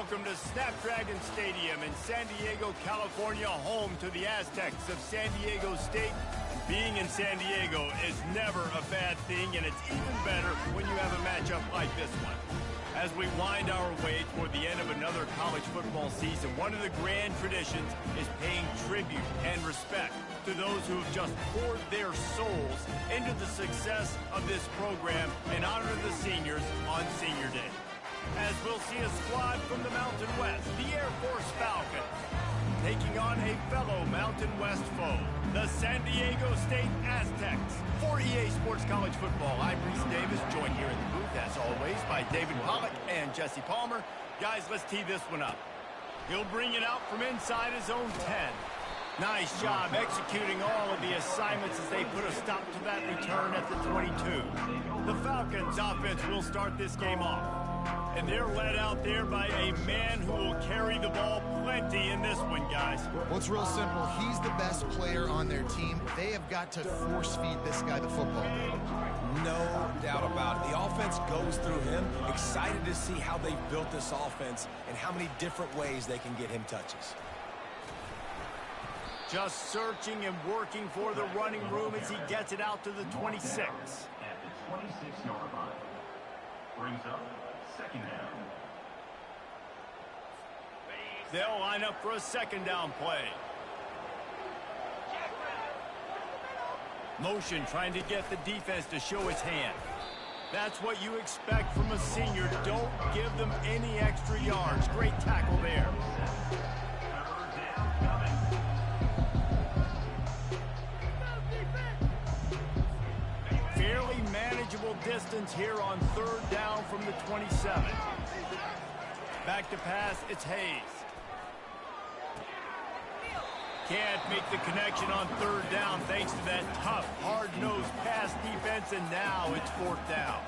Welcome to Snapdragon Stadium in San Diego, California, home to the Aztecs of San Diego State. Being in San Diego is never a bad thing, and it's even better when you have a matchup like this one. As we wind our way toward the end of another college football season, one of the grand traditions is paying tribute and respect to those who have just poured their souls into the success of this program and honor the seniors on Senior Day. As we'll see a squad from the Mountain West, the Air Force Falcons, taking on a fellow Mountain West foe, the San Diego State Aztecs. For EA Sports College Football, I'm Reese Davis, joined here in the booth, as always, by David Pollack and Jesse Palmer. Guys, let's tee this one up. He'll bring it out from inside his own 10. Nice job executing all of the assignments as they put a stop to that return at the 22. The Falcons offense will start this game off. And they're led out there by a man who will carry the ball plenty in this one, guys. Well, it's real simple. He's the best player on their team. They have got to force-feed this guy the football. No doubt about it. The offense goes through him. Excited to see how they've built this offense and how many different ways they can get him touches. Just searching and working for the running room as he gets it out to the 26. At the 26-yard line. Brings up second down. They'll line up for a second down play. Motion trying to get the defense to show its hand. That's what you expect from a senior. Don't give them any extra yards. Great tackle there. Fairly manageable distance here on third down from the 27. Back to pass, it's Hayes. Can't make the connection on third down thanks to that tough, hard-nosed pass defense, and now it's fourth down.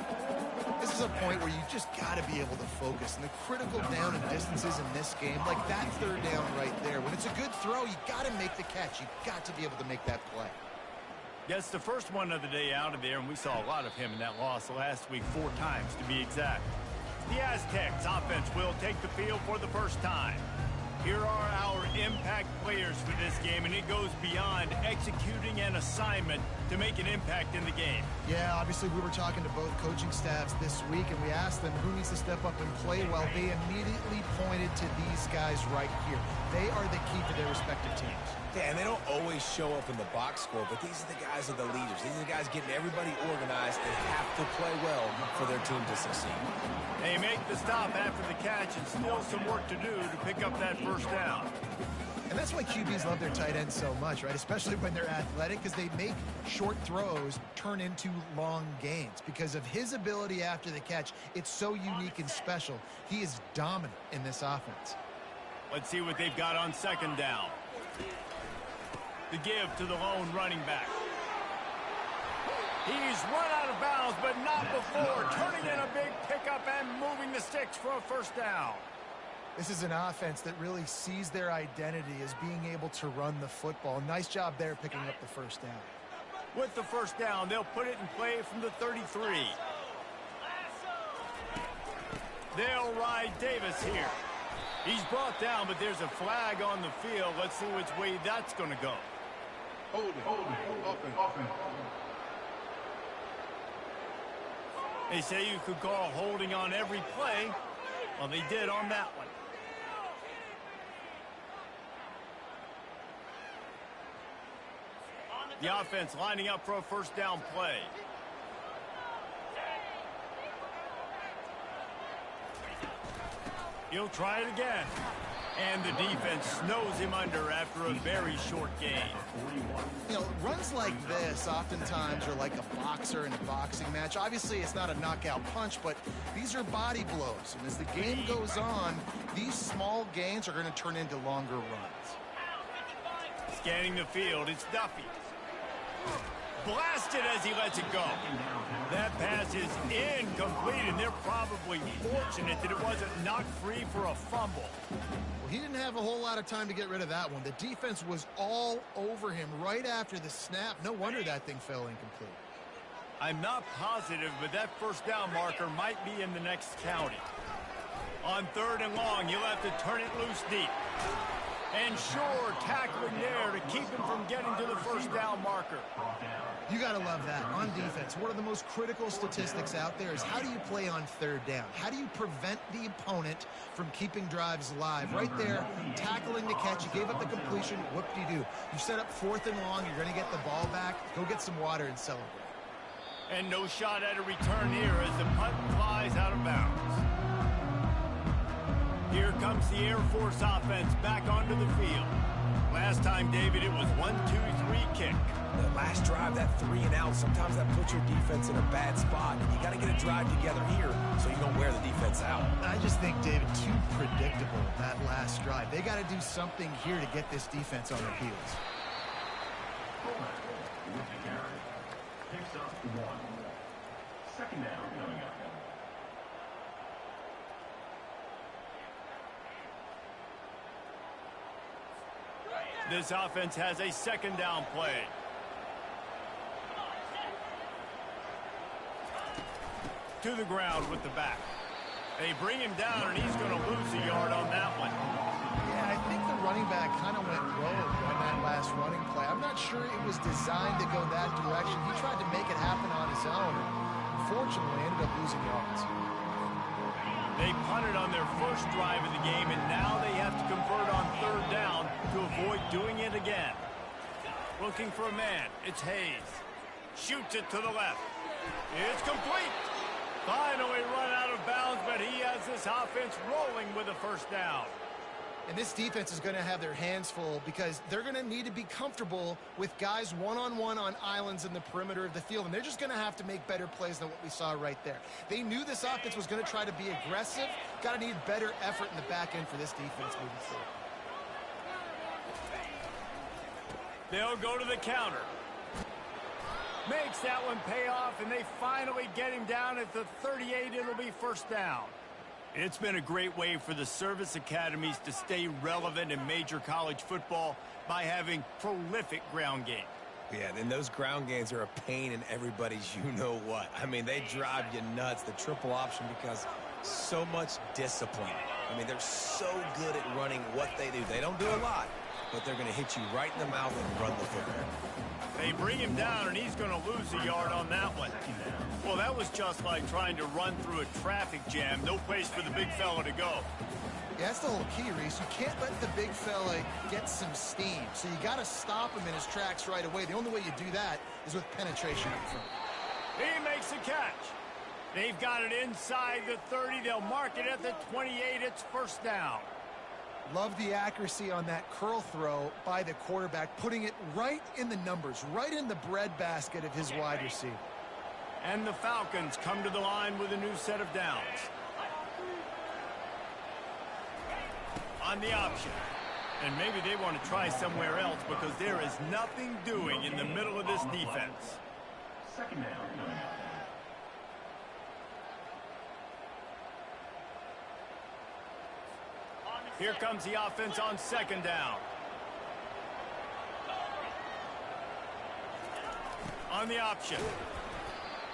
This is a point where you just got to be able to focus. And the critical down and distances in this game, like that third down right there, when it's a good throw, you got to make the catch. You've got to be able to make that play. Gets the first one of the day out of there, and we saw a lot of him in that loss last week, 4 times to be exact. The Aztecs offense will take the field for the first time. Here are our impact players for this game, and it goes beyond executing an assignment to make an impact in the game. Yeah, obviously we were talking to both coaching staffs this week, and we asked them who needs to step up and play well. They immediately pointed to these guys right here. They are the key to their respective teams. Yeah, and they don't always show up in the box score, but these are the guys that are the leaders. These are the guys getting everybody organized and have to play well for their team to succeed. They make the stop after the catch, and still some work to do to pick up that first down. And that's why QBs love their tight ends so much, right? Especially when they're athletic, because they make short throws turn into long gains. Because of his ability after the catch, it's so unique and special. He is dominant in this offense. Let's see what they've got on second down. The give to the lone running back. He's run out of bounds, but not before turning in a big pickup and moving the sticks for a first down. This is an offense that really sees their identity as being able to run the football. Nice job there picking up the first down. With the first down, they'll put it in play from the 33. They'll ride Davis here. He's brought down, but there's a flag on the field. Let's see which way that's going to go. Hold it. They say you could call holding on every play. Well, they did on that one. The offense lining up for a first down play. He'll try it again. And the defense snows him under after a very short gain. You know, runs like this oftentimes are like a boxer in a boxing match. Obviously, it's not a knockout punch, but these are body blows. And as the game goes on, these small gains are going to turn into longer runs. Scanning the field, it's Duffy. Blasted as he lets it go. That pass is incomplete, and they're probably fortunate that it wasn't knocked free for a fumble. Well, he didn't have a whole lot of time to get rid of that one. The defense was all over him right after the snap. No wonder that thing fell incomplete. I'm not positive, but that first down marker might be in the next county. On 3rd and long, he'll have to turn it loose deep. And sure, tackling there to keep him from getting to the first down marker. You got to love that. On defense, one of the most critical statistics out there is how do you play on 3rd down? How do you prevent the opponent from keeping drives alive? Right there, tackling the catch. You gave up the completion. What do? You set up 4th and long. You're going to get the ball back. Go get some water and celebrate. And no shot at a return here as the punt flies out of bounds. Here comes the Air Force offense back onto the field. Last time, David, it was 1-2-3 kick. The last drive, that 3 and out, sometimes that puts your defense in a bad spot. You got to get a drive together here so you don't wear the defense out. I just think, David, too predictable, that last drive. They got to do something here to get this defense on their heels. With the carry. Picks up 1. 2nd down coming up. This offense has a 2nd down play. To the ground with the back. They bring him down, and he's going to lose a yard on that one. Yeah, I think the running back kind of went rogue on that last running play. I'm not sure it was designed to go that direction. He tried to make it happen on his own, and unfortunately ended up losing yards. They punted on their first drive of the game, and now they have to convert on 3rd down to avoid doing it again. Looking for a man. It's Hayes. Shoots it to the left. It's complete. Finally run out of bounds, but he has this offense rolling with a 1st down. And this defense is going to have their hands full because they're going to need to be comfortable with guys one-on-one on islands in the perimeter of the field. And they're just going to have to make better plays than what we saw right there. They knew this offense was going to try to be aggressive. Got to need better effort in the back end for this defense moving forward. They'll go to the counter. Makes that one pay off, and they finally get him down at the 38. It'll be 1st down. It's been a great way for the service academies to stay relevant in major college football by having prolific ground game. Yeah, and those ground games are a pain in everybody's you-know-what. I mean, they drive you nuts, the triple option, because so much discipline. I mean, they're so good at running what they do. They don't do a lot, but they're going to hit you right in the mouth and run the football. They bring him down, and he's going to lose a yard on that one. Well, that was just like trying to run through a traffic jam. No place for the big fella to go. Yeah, that's the whole key, Reese. You can't let the big fella get some steam. So you got to stop him in his tracks right away. The only way you do that is with penetration up front. He makes the catch. They've got it inside the 30. They'll mark it at the 28. It's 1st down. Love the accuracy on that curl throw by the quarterback, putting it right in the numbers, right in the breadbasket of his wide receiver. And the Falcons come to the line with a new set of downs. On the option. And maybe they want to try somewhere else because there is nothing doing in the middle of this defense. 2nd down. Here comes the offense on 2nd down. On the option.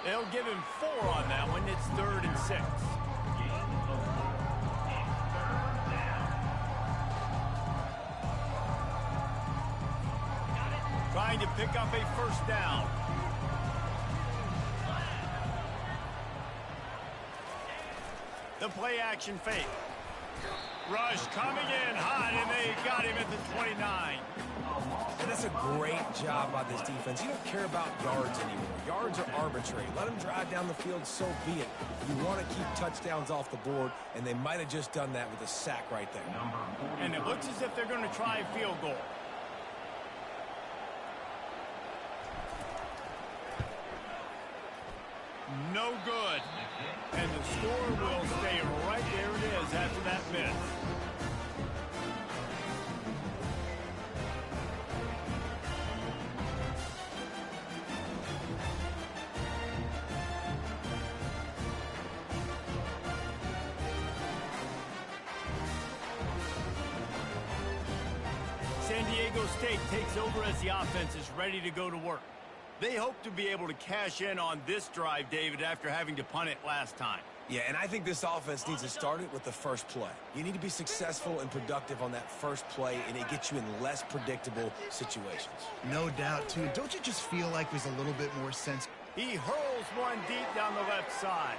They'll give him 4 on that one. It's 3rd and 6. Trying to pick up a 1st down. The play action fake. Rush coming in hot, and they got him at the 29. And that's a great job by this defense. You don't care about yards anymore. Yards are arbitrary. Let them drive down the field, so be it. You want to keep touchdowns off the board, and they might have just done that with a sack right there. And it looks as if they're going to try a field goal. No good. And the score will stay right there it is after that miss. San Diego State takes over as the offense is ready to go to work. They hope to be able to cash in on this drive, David, after having to punt it last time. Yeah, and I think this offense needs to start it with the first play. You need to be successful and productive on that first play, and it gets you in less predictable situations. No doubt, too. Don't you just feel like there's a little bit more sense? He hurls one deep down the left side.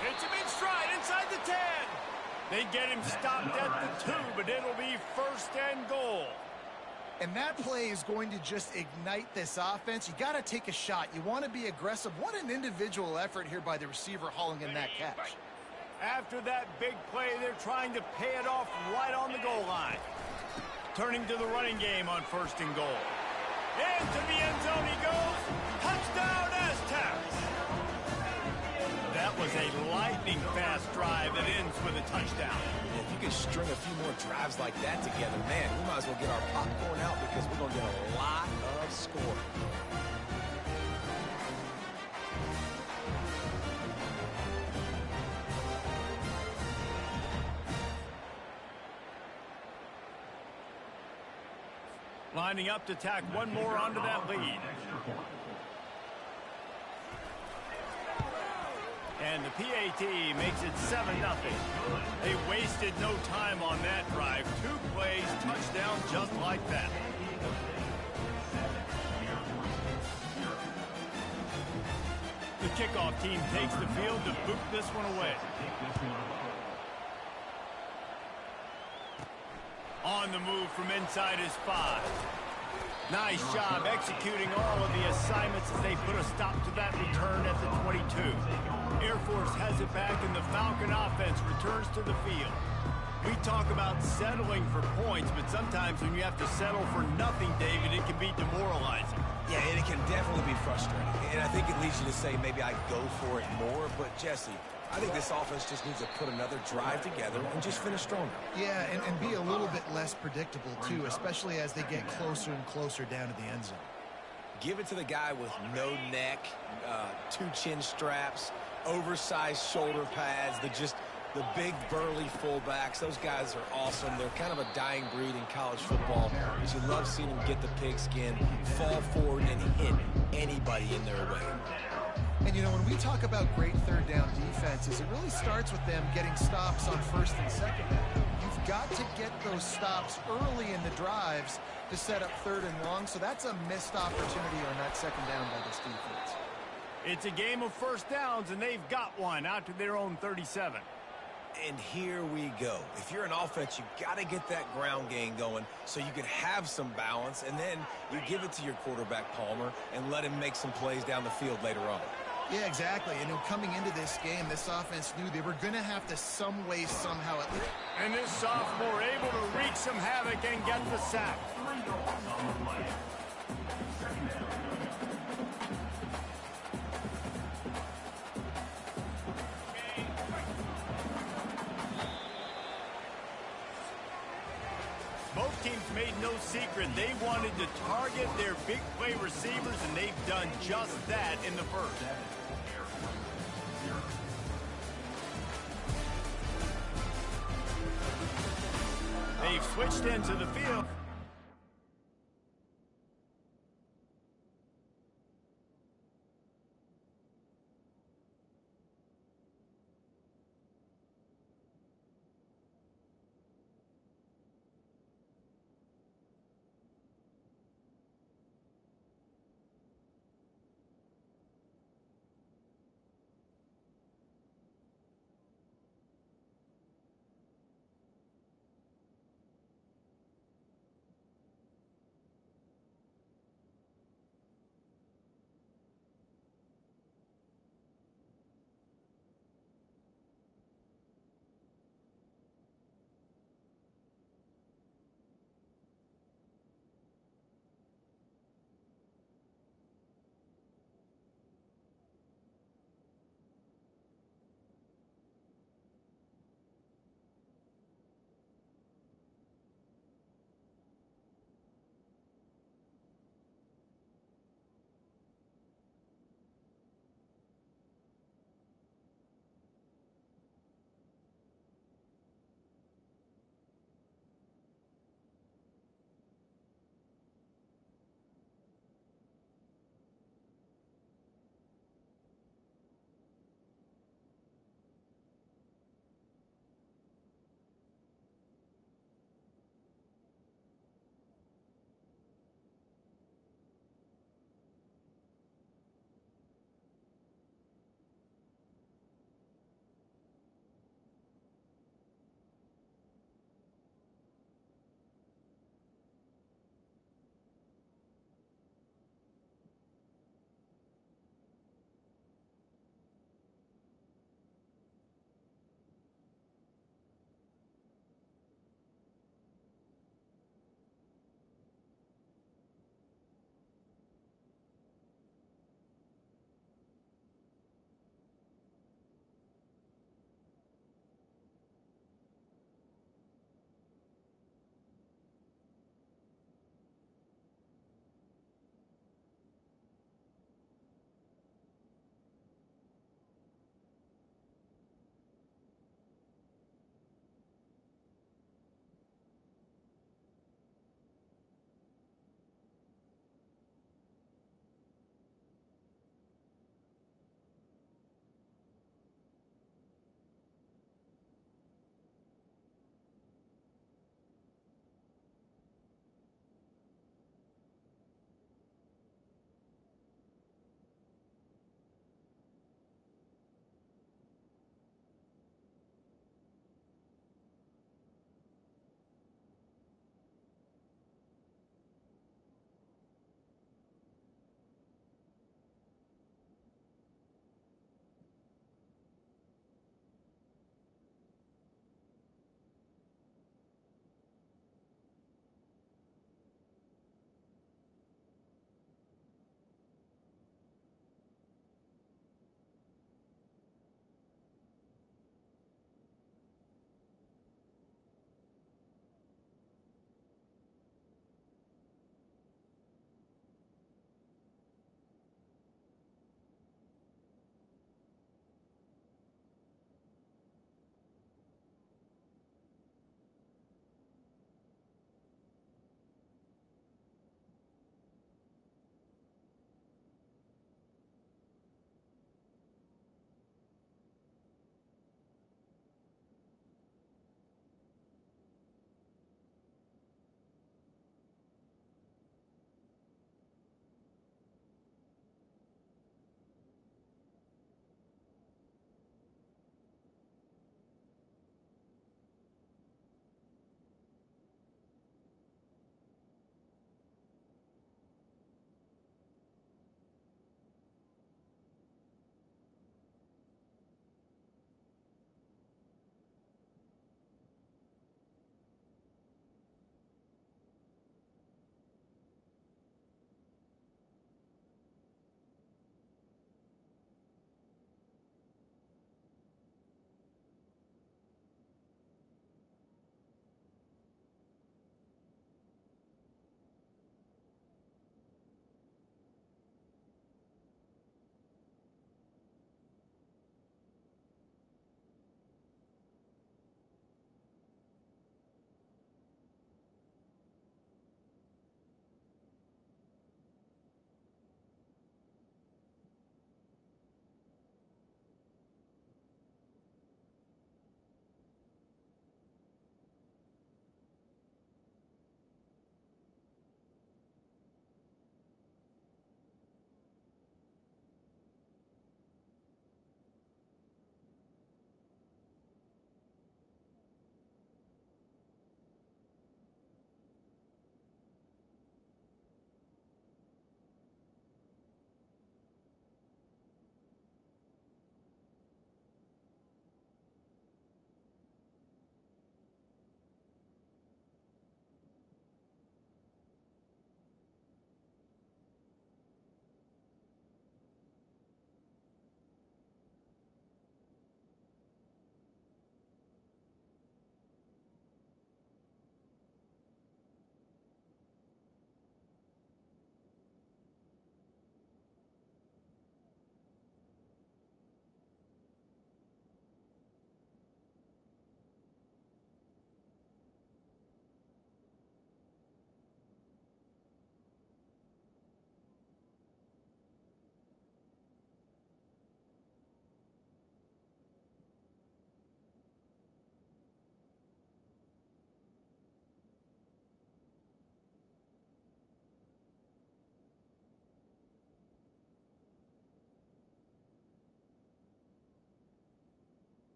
Hits him in stride inside the 10. They get him stopped at the 2, but it'll be first and goal. And that play is going to just ignite this offense. You got to take a shot. You want to be aggressive. What an individual effort here by the receiver hauling in that catch. After that big play, they're trying to pay it off right on the goal line. Turning to the running game on first and goal. Into the end zone he goes. Touchdown, Aztecs! That was a lightning-fast drive that ends with a touchdown. If you could string a few more drives like that together, man, we might as well get our popcorn out because we're going to get a lot of scoring. Lining up to tack one more onto that lead. And the PAT makes it 7-0. They wasted no time on that drive. 2 plays, touchdown just like that. The kickoff team takes the field to boot this one away. On the move from inside his 5. Nice job executing all of the assignments as they put a stop to that return at the 22. Air Force has it back and the Falcon offense returns to the field. We talk about settling for points, but sometimes when you have to settle for nothing, David, it can be demoralizing. Yeah, and it can definitely be frustrating. And I think it leads you to say maybe I go for it more. But, Jesse, I think this offense just needs to put another drive together and just finish stronger. Yeah, and be a little bit less predictable, too, especially as they get closer and closer down to the end zone. Give it to the guy with no neck, 2 chin straps, oversized shoulder pads, the big burly fullbacks. Those guys are awesome. They're kind of a dying breed in college football because you love seeing them get the pigskin, fall forward, and hit anybody in their way. And, you know, when we talk about great third down defenses, it really starts with them getting stops on first and second down. You've got to get those stops early in the drives to set up third and long, so that's a missed opportunity on that second down by this defense. It's a game of first downs, and they've got one out to their own 37. And here we go. If you're an offense, you got to get that ground game going so you can have some balance, and then you give it to your quarterback, Palmer, and let him make some plays down the field later on. Yeah, exactly. And coming into this game, this offense knew they were going to have to some way, somehow at least. And this sophomore able to wreak some havoc and get the sack. Both teams made no secret they wanted to target their big play receivers, and they've done just that in the first. They've switched into the field.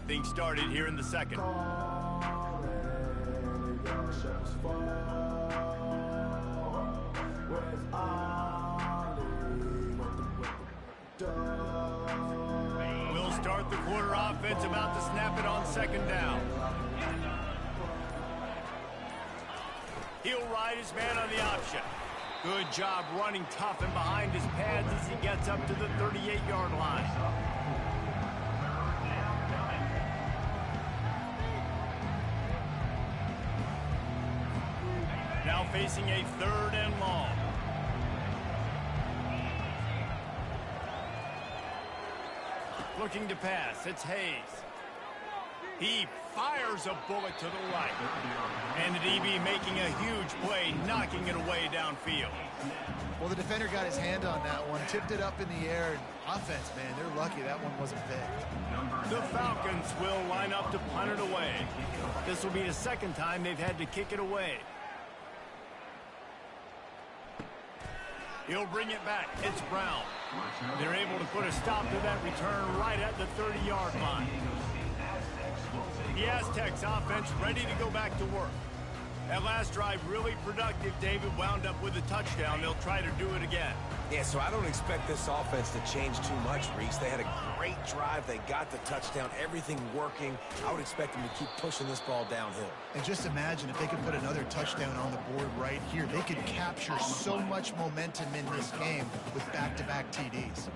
get things started here in the second. We'll start the quarter offense, about to snap it on second down. He'll ride his man on the option. Good job running tough and behind his pads as he gets up to the 38-yard line. Now facing a 3rd and long. Looking to pass, it's Hayes. He fires a bullet to the right. And the DB making a huge play, knocking it away downfield. Well, the defender got his hand on that one, tipped it up in the air. Offense, man, they're lucky that one wasn't picked. The Falcons will line up to punt it away. This will be the second time they've had to kick it away. He'll bring it back. It's Brown. They're able to put a stop to that return right at the 30-yard line. The Aztecs offense ready to go back to work. That last drive really productive. David wound up with a touchdown. They'll try to do it again. Yeah, so I don't expect this offense to change too much, Reese. They had a great drive. They got the touchdown. Everything working. I would expect them to keep pushing this ball downhill. And just imagine if they could put another touchdown on the board right here. They could capture so much momentum in this game with back-to-back TDs.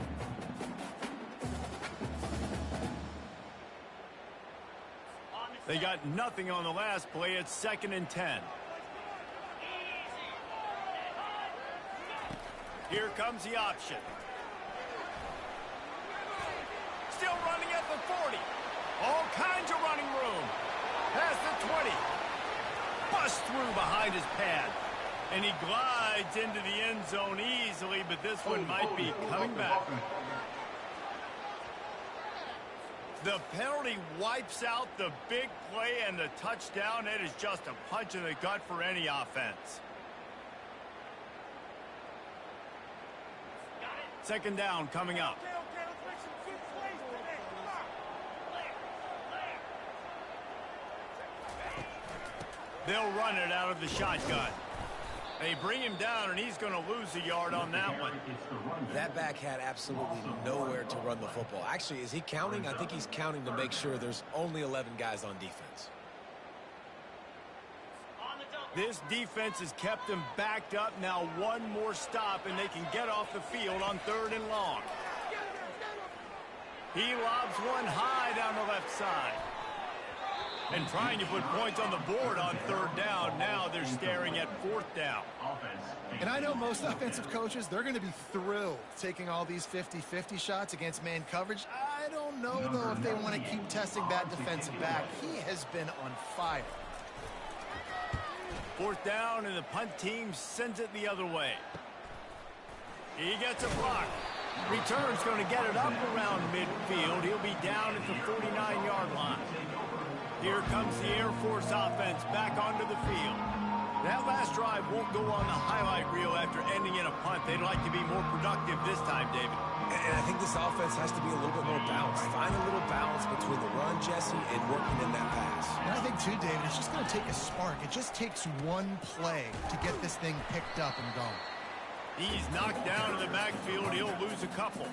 They got nothing on the last play. It's 2nd and 10. Here comes the option. Still running at the 40. All kinds of running room. Past the 20. Busts through behind his pad. And he glides into the end zone easily, but this one might be coming back. The penalty wipes out the big play and the touchdown. It is just a punch in the gut for any offense. 2nd down coming up. They'll run it out of the shotgun. They bring him down, and he's going to lose a yard on that one. That back had absolutely nowhere to run the football. Actually, is he counting? I think he's counting to make sure there's only 11 guys on defense. This defense has kept them backed up. Now one more stop, and they can get off the field on 3rd and long. He lobs one high down the left side. And trying to put points on the board on 3rd down. Now they're staring at 4th down. And I know most offensive coaches, they're going to be thrilled taking all these 50-50 shots against man coverage. I don't know, though, if they want to keep testing that defensive back. He has been on fire. 4th down, and the punt team sends it the other way. He gets a block. Return's going to get it up around midfield. He'll be down at the 49-yard line. Here comes the Air Force offense back onto the field. That last drive won't go on the highlight reel after ending in a punt. They'd like to be more productive this time, David. And I think this offense has to be a little bit more balanced. Find a little balance between the run, Jesse, and working in that pass. And I think, too, David, it's just going to take a spark. It just takes one play to get this thing picked up and going. He's knocked down in the backfield. He'll lose a couple.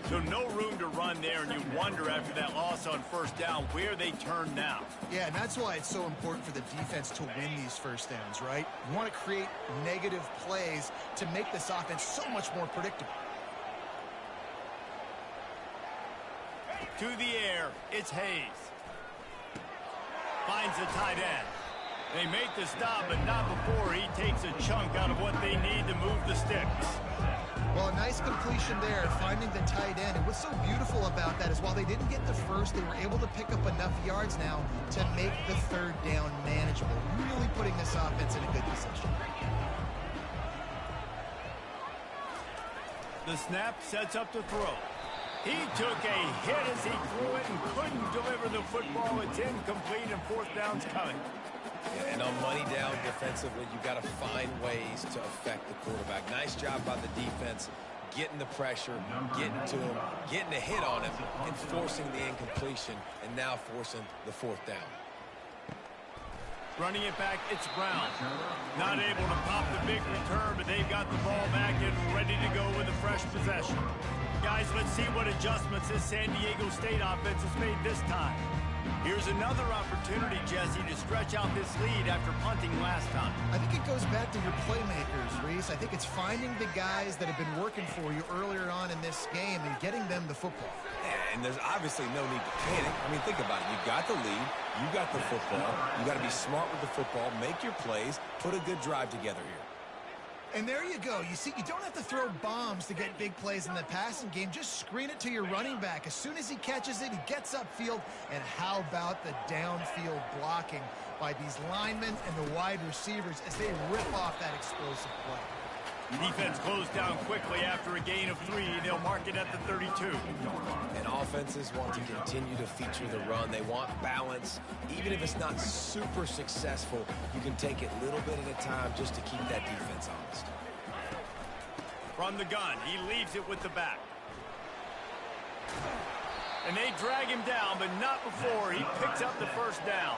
So no room to run there, and you wonder after that loss on 1st down where they turn now. Yeah, and that's why it's so important for the defense to win these 1st downs, right? You want to create negative plays to make this offense so much more predictable. To the air, it's Hayes. Finds the tight end. They make the stop, but not before he takes a chunk out of what they need to move the sticks. Well, a nice completion there, finding the tight end. And what's so beautiful about that is while they didn't get the first, they were able to pick up enough yards now to make the 3rd down manageable, really putting this offense in a good position. The snap sets up to throw. He took a hit as he threw it and couldn't deliver the football. It's incomplete, and 4th down's coming. And on money down defensively, you've got to find ways to affect the quarterback. Nice job by the defense getting the pressure, getting to him, getting a hit on him, and forcing the incompletion, and now forcing the fourth down. Running it back, it's Brown. Not able to pop the big return, but they've got the ball back and ready to go with a fresh possession. Guys, let's see what adjustments this San Diego State offense has made this time. Here's another opportunity, Jesse, to stretch out this lead after punting last time. I think it goes back to your playmakers, Reese. I think it's finding the guys that have been working for you earlier on in this game and getting them the football. Yeah, and there's obviously no need to panic. I mean, think about it. You got the lead. You got the football. You got to be smart with the football. Make your plays. Put a good drive together here. And there you go. You see, you don't have to throw bombs to get big plays in the passing game. Just screen it to your running back. As soon as he catches it, he gets upfield. And how about the downfield blocking by these linemen and the wide receivers as they rip off that explosive play? Defense closed down quickly after a gain of 3. They'll mark it at the 32. And offenses want to continue to feature the run. They want balance. Even if it's not super successful, you can take it little bit at a time just to keep that defense honest. From the gun, he leaves it with the back. And they drag him down, but not before he picks up the first down.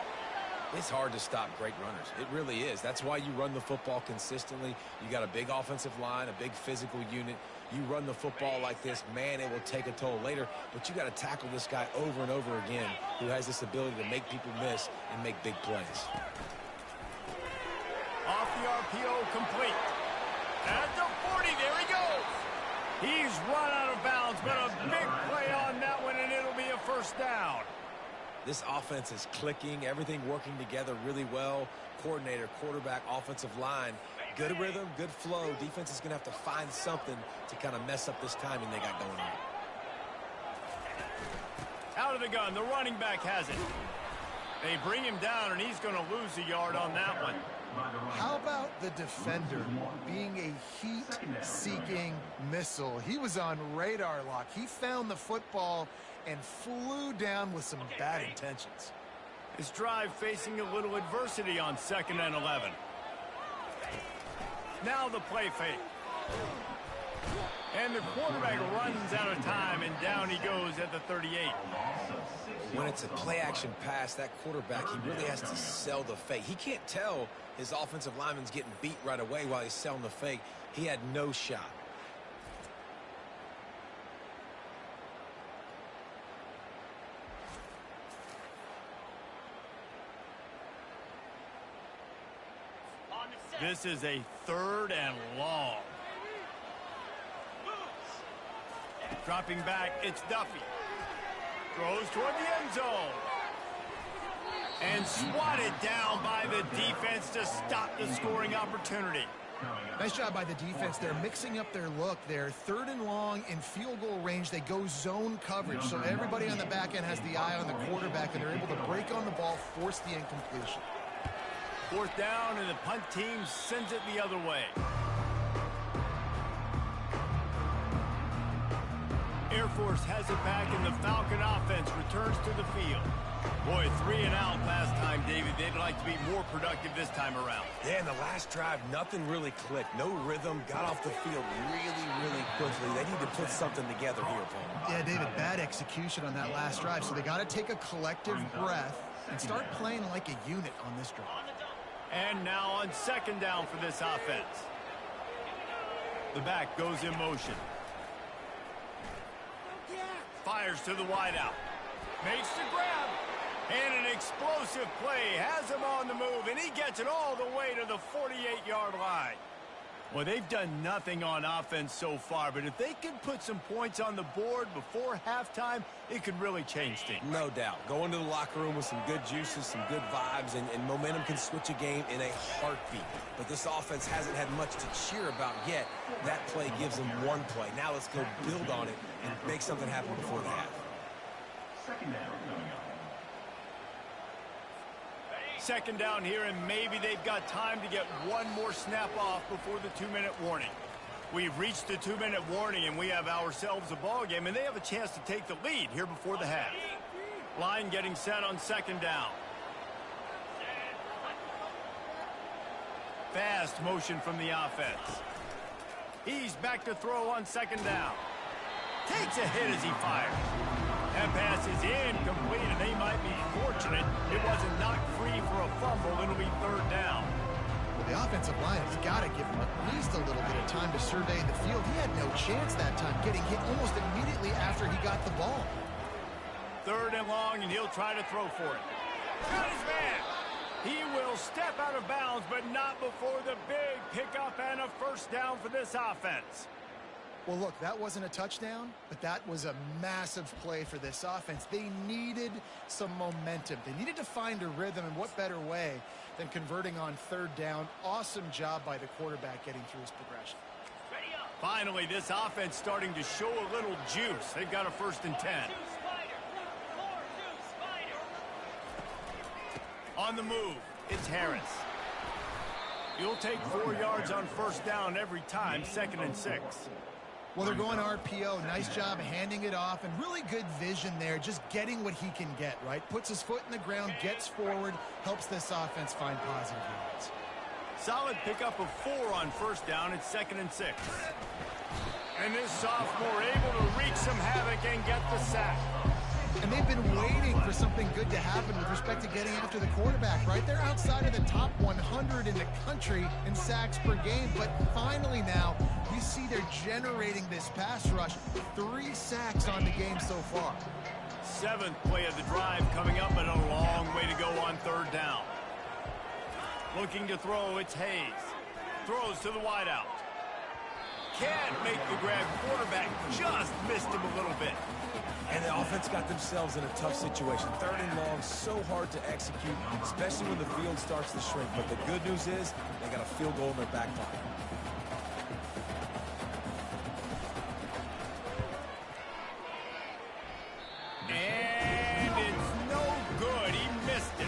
It's hard to stop great runners. It really is. That's why you run the football consistently. You got a big offensive line, a big physical unit. You run the football like this, man, it will take a toll later. But you got to tackle this guy over and over again who has this ability to make people miss and make big plays. Off the RPO, complete. At the 40, there he goes. He's run out of bounds, but a big play on that one, and it'll be a first down. This offense is clicking, everything working together really well. Coordinator, quarterback, offensive line, good rhythm, good flow. Defense is going to have to find something to kind of mess up this timing they got going on. Out of the gun, the running back has it. They bring him down, and he's going to lose a yard on that one. How about the defender being a heat-seeking missile? He was on radar lock. He found the football and flew down with some bad intentions. His drive facing a little adversity on 2nd and 11. Now the play fake. And the quarterback runs out of time, and down he goes at the 38. When it's a play-action pass, that quarterback, he really has to sell the fake. He can't tell his offensive lineman's getting beat right away while he's selling the fake. He had no shot. This is a 3rd and long. Dropping back, it's Duffy. Throws toward the end zone. And swatted down by the defense to stop the scoring opportunity. Nice job by the defense. They're mixing up their look. They're 3rd and long in field goal range. They go zone coverage, so everybody on the back end has the eye on the quarterback, and they're able to break on the ball, force the incompletion. 4th down, and the punt team sends it the other way. Air Force has it back, and the Falcon offense returns to the field. Boy, 3 and out last time, David. They'd like to be more productive this time around. Yeah, in the last drive, nothing really clicked. No rhythm, got off the field really quickly. They need to put something together here, Paul. Yeah, David, bad execution on that last drive, so they got to take a collective breath and start playing like a unit on this drive. And now on 2nd down for this offense. The back goes in motion. Fires to the wideout. Makes the grab. And an explosive play. Has him on the move, and he gets it all the way to the 48-yard line. Well, they've done nothing on offense so far, but if they can put some points on the board before halftime, it could really change things. No doubt. Go into the locker room with some good juices, some good vibes, and momentum can switch a game in a heartbeat. But this offense hasn't had much to cheer about yet. That play gives them one play. Now let's go build on it and make something happen before the half. 2nd down coming up. 2nd down here, and maybe they've got time to get one more snap off before the 2-minute warning. We've reached the 2-minute warning, and we have ourselves a ball game, and they have a chance to take the lead here before the half. Line getting set on 2nd down. Fast motion from the offense. He's back to throw on second down. Takes a hit as he fires. That pass is incomplete, and they might be fortunate it wasn't knocked free for a fumble. It'll be third down. Well, the offensive line has got to give him at least a little bit of time to survey the field. He had no chance that time, getting hit almost immediately after he got the ball. Third and long, and he'll try to throw for it. Got his man. He will step out of bounds, but not before the big pickup and a first down for this offense. Well, look, that wasn't a touchdown, but that was a massive play for this offense. They needed some momentum. They needed to find a rhythm, and what better way than converting on third down. Awesome job by the quarterback getting through his progression. Finally, this offense starting to show a little juice. They've got a 1st and 10. On the move, it's Harris. You'll take 4 yards on first down every time, 2nd and 6. Well, they're going RPO. Nice job handing it off, and really good vision there, just getting what he can get, right? Puts his foot in the ground, gets forward, helps this offense find positive yards. Solid pickup of 4 on first down. It's 2nd and 6. And this sophomore able to wreak some havoc and get the sack. And they've been waiting for something good to happen with respect to getting after the quarterback, right? They're outside of the top 100 in the country in sacks per game, but finally now we see they're generating this pass rush. 3 sacks on the game so far. 7th play of the drive coming up, and a long way to go on third down. Looking to throw, it's Hayes. Throws to the wideout. Can't make the grab. Quarterback just missed him a little bit. And the offense got themselves in a tough situation. 3rd and long, so hard to execute, especially when the field starts to shrink. But the good news is they got a field goal in their back pocket. And it's no good. He missed it.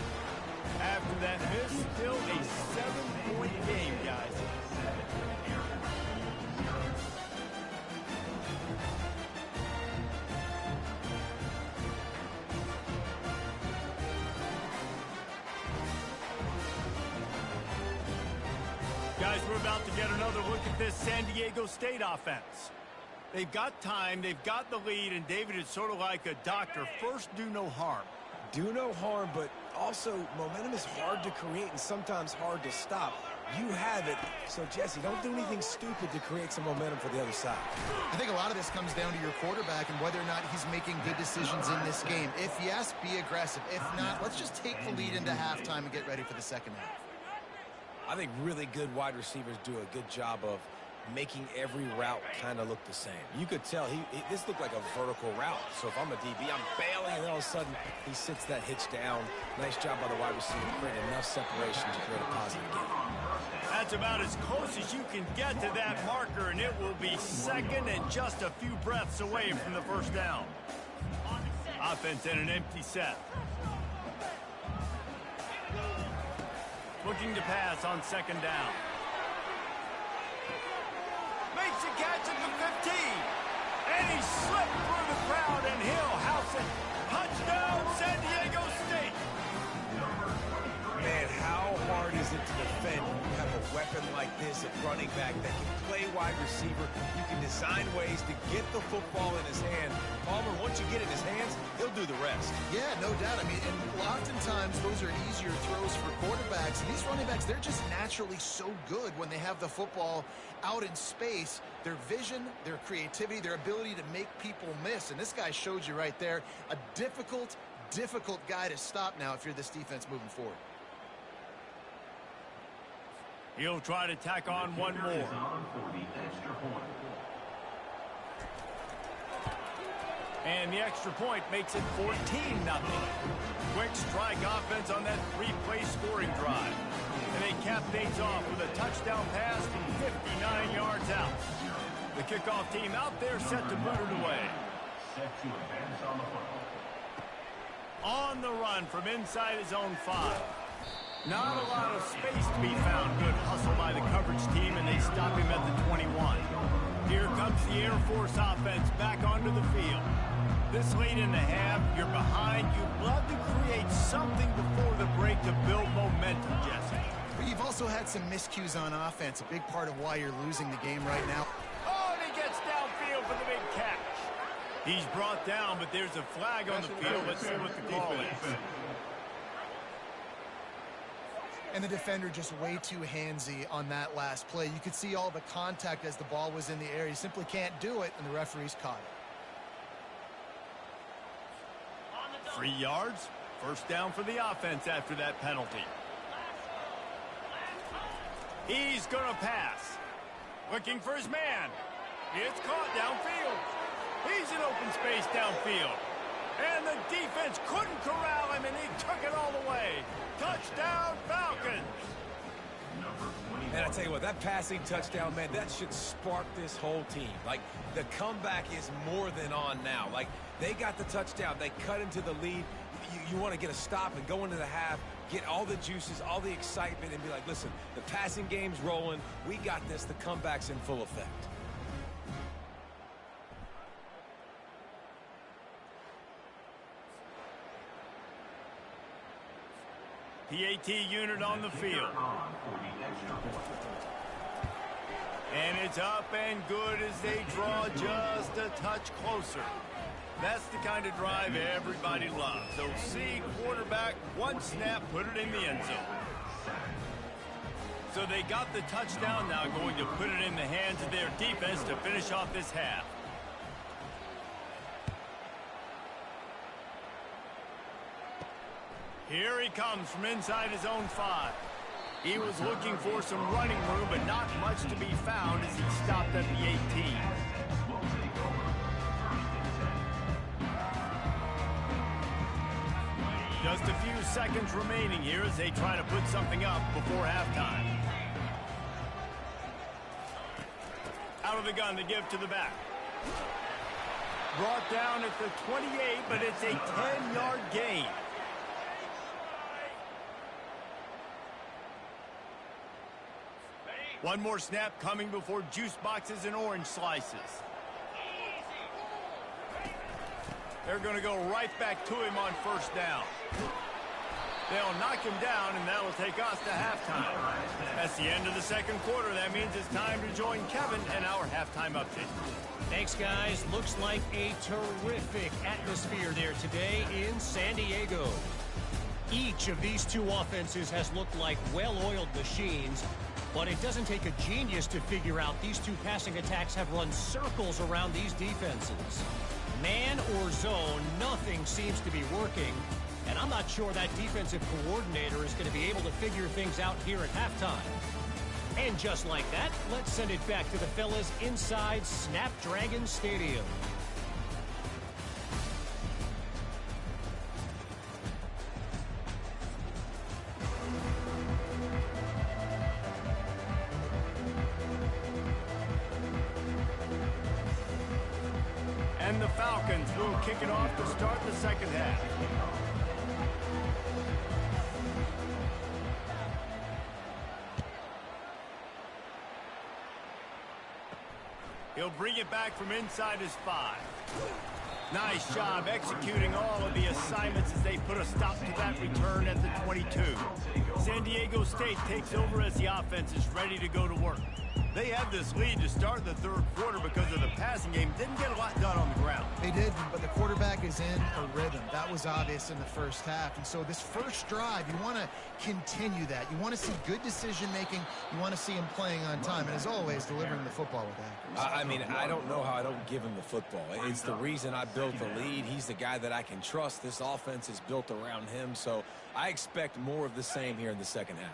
After that miss, still a 7-point game, guys. Guys, we're about to get another look at this San Diego State offense. They've got time, they've got the lead, and David is sort of like a doctor. First, do no harm. Do no harm, but also momentum is hard to create and sometimes hard to stop. You have it, so Jesse, don't do anything stupid to create some momentum for the other side. I think a lot of this comes down to your quarterback and whether or not he's making good decisions in this game. If yes, be aggressive. If not, let's just take the lead into halftime and get ready for the second half. I think really good wide receivers do a good job of making every route kind of look the same. You could tell this looked like a vertical route. So if I'm a DB, I'm bailing, and then all of a sudden he sits that hitch down. Nice job by the wide receiver, creating enough separation to create a positive game. That's about as close as you can get to that marker, and it will be 2nd and just a few breaths away from the first down. Offense in an empty set. Looking to pass on second down. Makes a catch at the 15. And he slipped through the crowd, and he'll house it. Touchdown, San Diego State. Man, how hard is it to defend when you have a weapon like this at running back that can play wide receiver? You can design ways to get the football in his hand. Palmer, once you get it in his hands, he'll do the rest. Yeah, no doubt. I mean, and oftentimes those are easier throws for quarterbacks. And these running backs, they're just naturally so good when they have the football out in space. Their vision, their creativity, their ability to make people miss. And this guy showed you right there, a difficult guy to stop now if you're this defense moving forward. He'll try to tack on one more. And the extra point makes it 14-0. Quick strike offense on that 3-play scoring drive. And they cap things off with a touchdown pass from 59 yards out. The kickoff team out there set to boot it away. On the run from inside his own 5. Not a lot of space to be found. Good hustle by the coverage team, and they stop him at the 21. Here comes the Air Force offense back onto the field. This late in the half, you're behind. You'd love to create something before the break to build momentum, Jesse. But you've also had some miscues on offense, a big part of why you're losing the game right now. He's brought down, but there's a flag on the field. Let's see what the call is. And the defender just way too handsy on that last play. You could see all the contact as the ball was in the air. He simply can't do it, and the referee's caught it. 3 yards. First down for the offense after that penalty. He's going to pass. Looking for his man. It's caught downfield. He's in open space downfield. And the defense couldn't corral him, and he took it all the way. Touchdown, Falcons. And I tell you what, that passing touchdown, man, that should spark this whole team. Like, the comeback is more than on now. Like, they got the touchdown. They cut into the lead. You want to get a stop and go into the half, get all the juices, all the excitement, and be like, listen, the passing game's rolling. We got this. The comeback's in full effect. PAT unit on the field. And it's up and good as they draw just a touch closer. That's the kind of drive everybody loves. So see, quarterback, one snap, put it in the end zone. So they got the touchdown, now going to put it in the hands of their defense to finish off this half. Here he comes from inside his own 5. He was looking for some running room, but not much to be found as he stopped at the 18. Just a few seconds remaining here as they try to put something up before halftime. Out of the gun, to give to the back. Brought down at the 28, but it's a 10-yard gain. One more snap coming before juice boxes and orange slices. They're going to go right back to him on first down. They'll knock him down, and that will take us to halftime. That's the end of the second quarter. That means it's time to join Kevin and our halftime update. Thanks, guys. Looks like a terrific atmosphere there today in San Diego. Each of these two offenses has looked like well-oiled machines, but it doesn't take a genius to figure out these two passing attacks have run circles around these defenses. Man or zone, nothing seems to be working, and I'm not sure that defensive coordinator is going to be able to figure things out here at halftime. And just like that, let's send it back to the fellas inside Snapdragon Stadium. And the Falcons will kick it off to start the second half. He'll bring it back from inside his 5. Nice job executing all of the assignments as they put a stop to that return at the 22. San Diego State takes over as the offense is ready to go to work. They had this lead to start the third quarter because of the passing game. Didn't get a lot done on the ground. They did, but the quarterback is in a rhythm. That was obvious in the first half. And so this first drive, you want to continue that. You want to see good decision-making. You want to see him playing on time. And as always, delivering the football with accuracy. I mean, I don't know how I don't give him the football. It's the reason I built the lead. He's the guy that I can trust. This offense is built around him. So I expect more of the same here in the second half.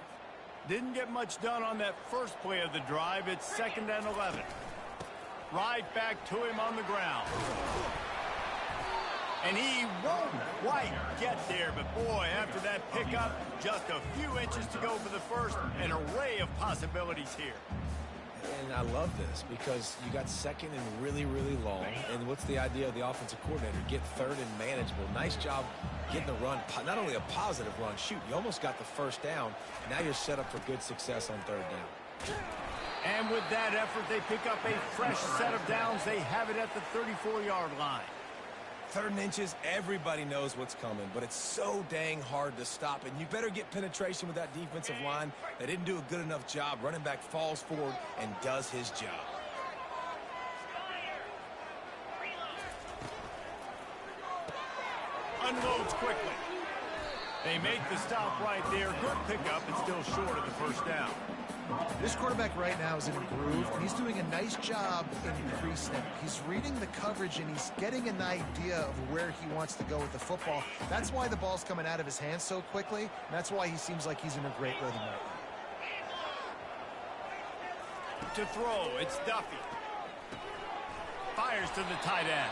Didn't get much done on that first play of the drive. It's 2nd and 11. Right back to him on the ground. And he won't quite get there, but boy, after that pickup, just a few inches to go for the first. An array of possibilities here. And I love this because you got second and really, really long. And what's the idea of the offensive coordinator? Get third and manageable. Nice job getting the run. Not only a positive run, shoot, you almost got the first down. Now you're set up for good success on third down. And with that effort, they pick up a fresh set of downs. They have it at the 34-yard line. 3rd and inches, everybody knows what's coming, but it's so dang hard to stop. And you better get penetration with that defensive line. They didn't do a good enough job. Running back falls forward and does his job. unloads quickly. They make the stop right there. Good pickup, but still short of the first down. This quarterback right now is in a groove, and he's doing a nice job in pre-snap. He's reading the coverage, and he's getting an idea of where he wants to go with the football. That's why the ball's coming out of his hands so quickly, and that's why he seems like he's in a great rhythm right now. To throw, it's Duffy. Fires to the tight end.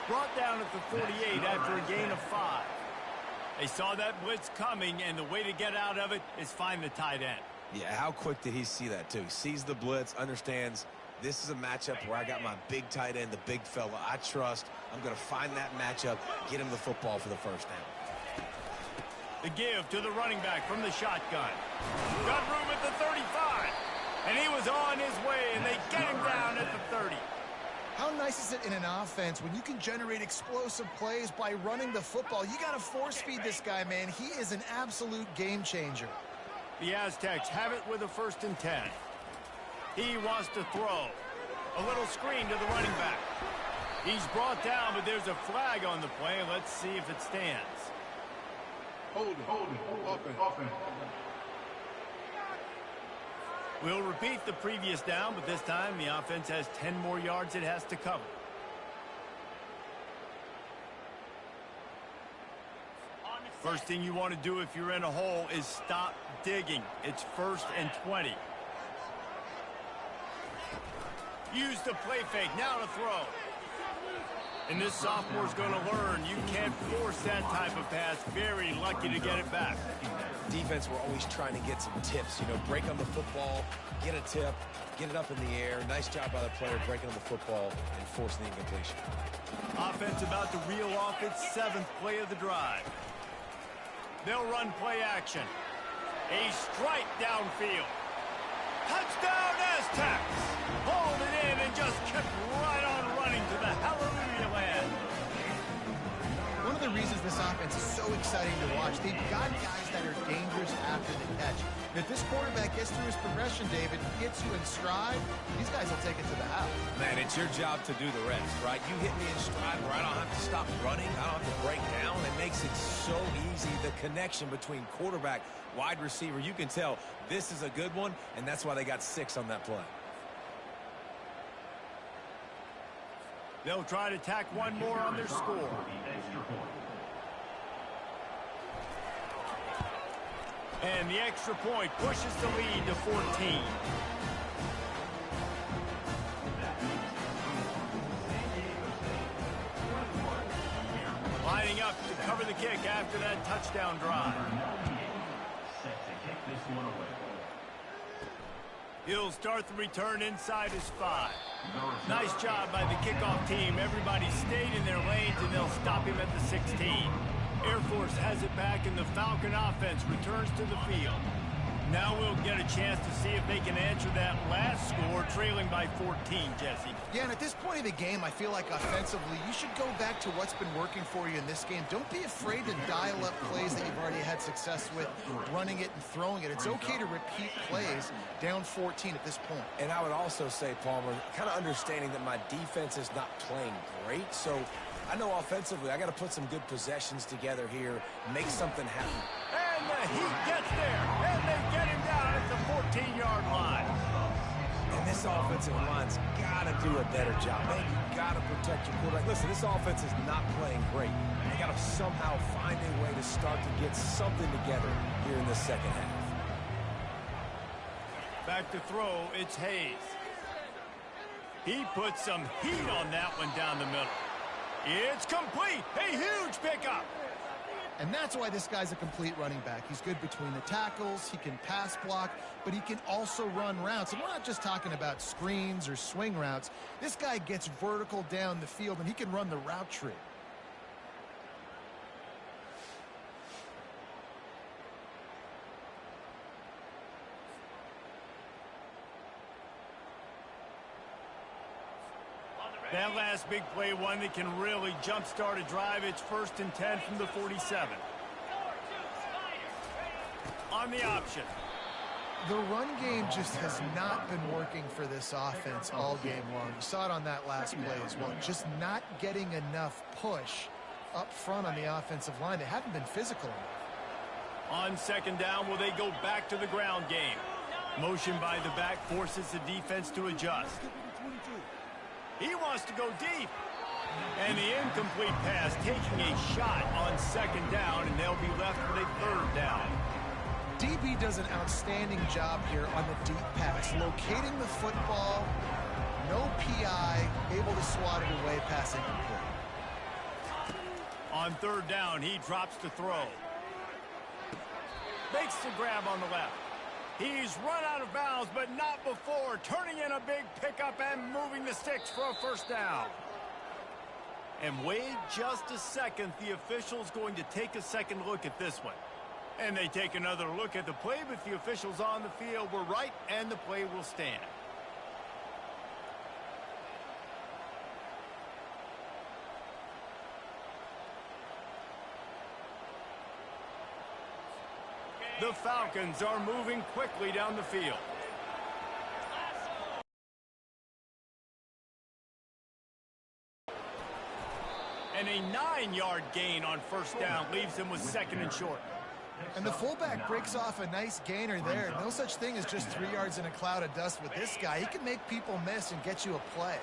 Brought down at the 48 after a gain of 5. They saw that blitz coming, and the way to get out of it is find the tight end. Yeah, how quick did he see that, too? Sees the blitz, understands this is a matchup where I got my big tight end, the big fella I trust. I'm going to find that matchup, get him the football for the first down. The give to the running back from the shotgun. Got room at the 35. And he was on his way, and they get him down at the 30. How nice is it in an offense when you can generate explosive plays by running the football? You got to force feed this guy, man. He is an absolute game changer. The Aztecs have it with a 1st and 10. He wants to throw. A little screen to the running back. He's brought down, but there's a flag on the play. Let's see if it stands. Hold it. Open. We'll repeat the previous down, but this time the offense has 10 more yards it has to cover. First thing you want to do if you're in a hole is stop digging. It's 1st and 20. Use the play fake. Now to throw. And this sophomore's going to learn you can't force that type of pass. Very lucky to get it back. Defense, we're always trying to get some tips. You know, break on the football, get a tip, get it up in the air. Nice job by the player breaking on the football and forcing the incompletion. Offense about to reel off its 7th play of the drive. They'll run play action. A strike downfield. Touchdown Aztecs! Hold it in and just kept right on running to the hallelujah land. One of the reasons this offense is so exciting to watch, they've got guys that are dangerous after the catch. And if this quarterback gets through his progression, David, gets you in stride, these guys will take it to the house. Man, it's your job to do the rest, right? You hit me in stride where I don't have to stop running. I don't have to break down. It makes it so easy. The connection between quarterback, wide receiver, you can tell this is a good one, and that's why they got 6 on that play. They'll try to tack one more on their score. And the extra point pushes the lead to 14. Lining up to cover the kick after that touchdown drive. Set to kick this one away. He'll start the return inside his 5. Nice job by the kickoff team. Everybody stayed in their lanes, and they'll stop him at the 16. Air Force has it back, and the Falcon offense returns to the field. Now we'll get a chance to see if they can answer that last score, trailing by 14, Jesse. Yeah, and at this point of the game, I feel like offensively, you should go back to what's been working for you in this game. Don't be afraid to dial up plays that you've already had success with, running it and throwing it. It's okay to repeat plays down 14 at this point. And I would also say, Palmer, kind of understanding that my defense is not playing great, so I know offensively I got to put some good possessions together here, make something happen. And the Heat gets there, and they get him down at the 14-yard line. And this offensive line's got to do a better job. Man, you got to protect your quarterback. Listen, this offense is not playing great. They got to somehow find a way to start to get something together here in the second half. Back to throw, it's Hayes. He puts some heat on that one down the middle. It's complete. A huge pickup. And that's why this guy's a complete running back. He's good between the tackles, he can pass block, but he can also run routes. And we're not just talking about screens or swing routes. This guy gets vertical down the field, and he can run the route tree. That last big play, one that can really jumpstart a drive. It's 1st and 10 from the 47. On the option. The run game just has not been working for this offense all game long. You saw it on that last play as well. Just not getting enough push up front on the offensive line. They haven't been physical enough. On second down, will they go back to the ground game? Motion by the back forces the defense to adjust. He wants to go deep. And the incomplete pass taking a shot on second down, and they'll be left with a third down. DB does an outstanding job here on the deep pass, locating the football, no PI, able to swat it away, pass incomplete. On third down, he drops to throw. Makes the grab on the left. He's run out of bounds, but not before turning in a big pickup and moving the sticks for a first down. And wait just a second, the official's going to take a second look at this one. And they take another look at the play, but the officials on the field were right, and the play will stand. The Falcons are moving quickly down the field. And a 9-yard gain on first down leaves them with second and short. And the fullback breaks off a nice gainer there. No such thing as just 3 yards in a cloud of dust with this guy. He can make people miss and get you a play.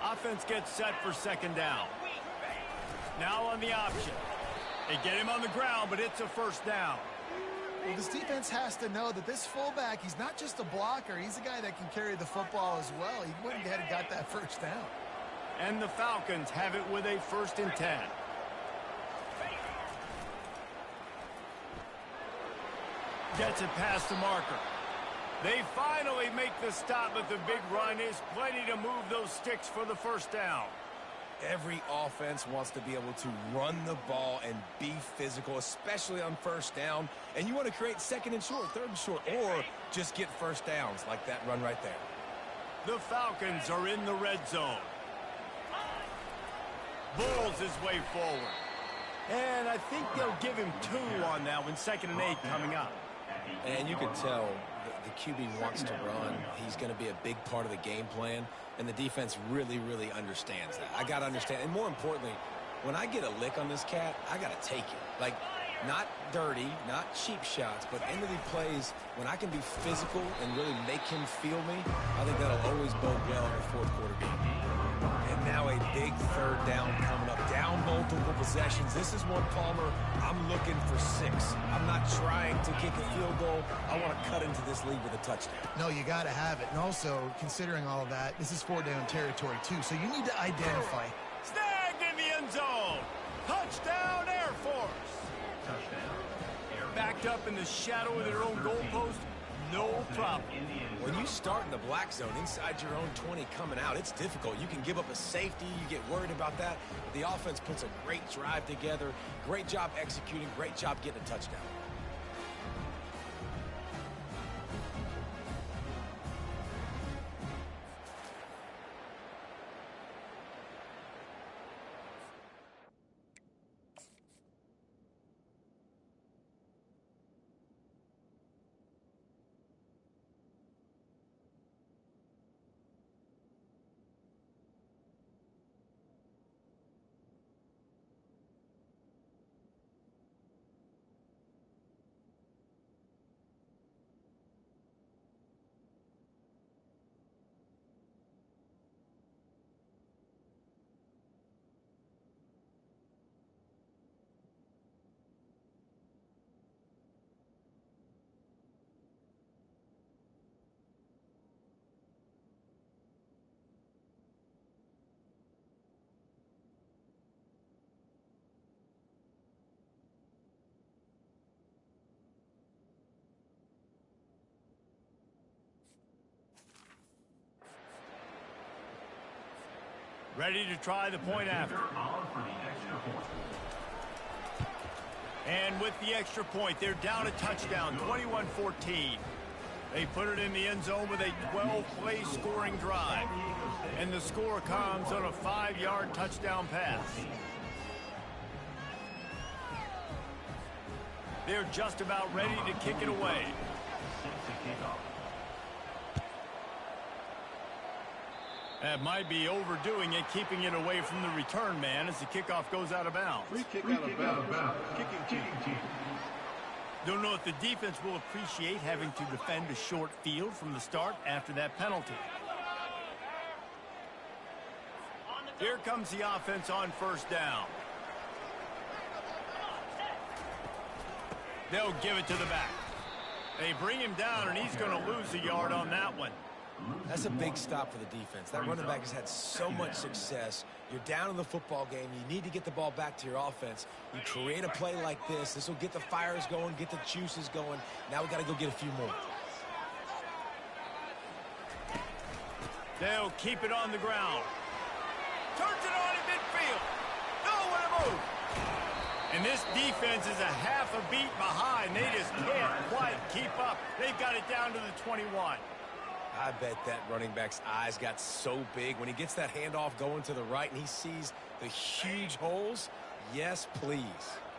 Offense gets set for second down. Now on the option. They get him on the ground, but it's a first down. Well, this defense has to know that this fullback, he's not just a blocker. He's a guy that can carry the football as well. He went ahead and got that first down. And the Falcons have it with a 1st and 10. Gets it past the marker. They finally make the stop, but the big run is plenty to move those sticks for the first down. Every offense wants to be able to run the ball and be physical, especially on first down. And you want to create second and short, third and short, or just get first downs like that run right there. The Falcons are in the red zone. Bulls his way forward. And I think they'll give him 2 on that one, 2nd and 8 coming up. And you can tell the QB wants to run. He's going to be a big part of the game plan, and the defense really, really understands that. I got to understand, and more importantly, when I get a lick on this cat, I got to take it. Like, not dirty, not cheap shots, but end of the plays, when I can be physical and really make him feel me, I think that'll always bode well in a fourth quarter game. And now a big third down coming up. Down multiple possessions. This is one, Palmer, I'm looking for 6. I'm not trying to kick a field goal. I want to cut into this lead with a touchdown. No, you got to have it. And also, considering all of that, this is 4-down territory, too. So you need to identify. Snagged in the end zone. Touchdown, Air Force. Backed up in the shadow of their own goalpost, no problem. When you start in the black zone inside your own 20 coming out, it's difficult. You can give up a safety. You get worried about that. But the offense puts a great drive together. Great job executing. Great job getting a touchdown. Ready to try the point after. And with the extra point, they're down a touchdown, 21-14. They put it in the end zone with a 12-play scoring drive. And the score comes on a 5-yard touchdown pass. They're just about ready to kick it away. That might be overdoing it, keeping it away from the return man as the kickoff goes out of bounds. Free kick out of bounds. Kicking team. Don't know if the defense will appreciate having to defend a short field from the start after that penalty. Here comes the offense on first down. They'll give it to the back. They bring him down, and he's going to lose a yard on that one. That's a big stop for the defense. That running back has had so much success. You're down in the football game. You need to get the ball back to your offense. You create a play like this. This will get the fires going, get the juices going. Now we got to go get a few more. They'll keep it on the ground. Turns it on in midfield. Nowhere to move. And this defense is a half a beat behind. They just can't quite keep up. They've got it down to the 21. I bet that running back's eyes got so big when he gets that handoff going to the right and he sees the huge holes. Yes, please.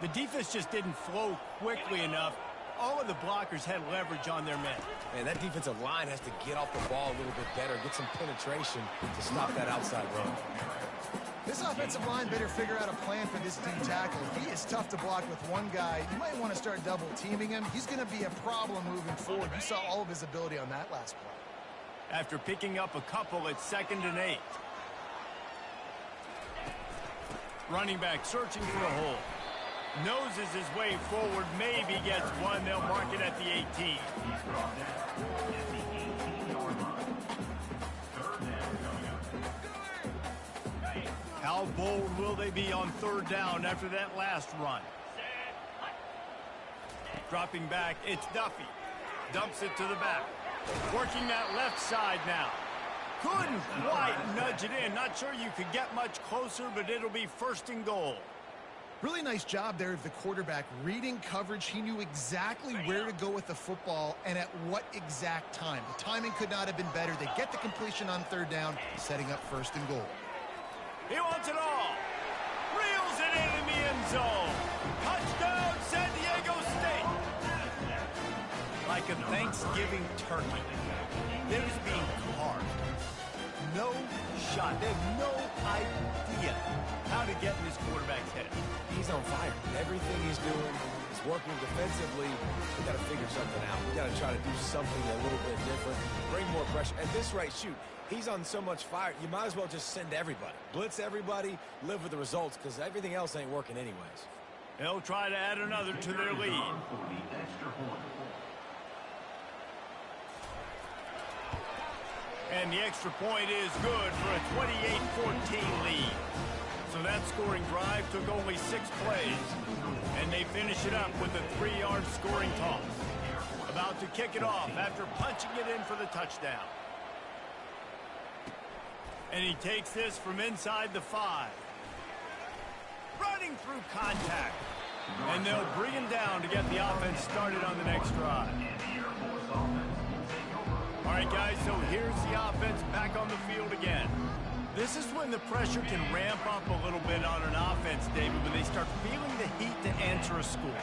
The defense just didn't flow quickly enough. All of the blockers had leverage on their men. Man, that defensive line has to get off the ball a little bit better, get some penetration to stop that outside run. This offensive line better figure out a plan for this D tackle. He is tough to block with one guy. You might want to start double teaming him. He's going to be a problem moving forward. You saw all of his ability on that last play. After picking up a couple at 2nd and 8. Running back searching for a hole. Noses his way forward, maybe gets one. They'll mark it at the 18. How bold will they be on 3rd down after that last run? Dropping back, it's Duffy. Dumps it to the back. Working that left side now. Couldn't quite nudge it in. Not sure you could get much closer, but it'll be 1st and goal. Really nice job there of the quarterback reading coverage. He knew exactly where to go with the football and at what exact time. The timing could not have been better. They get the completion on 3rd down, setting up 1st and goal. He wants it all. Reels it in the end zone. Touchdown, San Diego State. Like a Thanksgiving turkey. They're just being carved. No shot. They have no idea how to get in this quarterback's head. He's on fire. Everything he's doing is working defensively. We got to figure something out. We got to try to do something a little bit different. Bring more pressure. At this rate, shoot, he's on so much fire, you might as well just send everybody. Blitz everybody, live with the results, because everything else ain't working anyways. They'll try to add another to their lead. And the extra point is good for a 28-14 lead. So that scoring drive took only 6 plays. And they finish it up with a 3-yard scoring toss. About to kick it off after punching it in for the touchdown. And he takes this from inside the 5. Running through contact. And they'll bring him down to get the offense started on the next drive. All right, guys, so here's the offense back on the field again. This is when the pressure can ramp up a little bit on an offense, David, when they start feeling the heat to answer a score.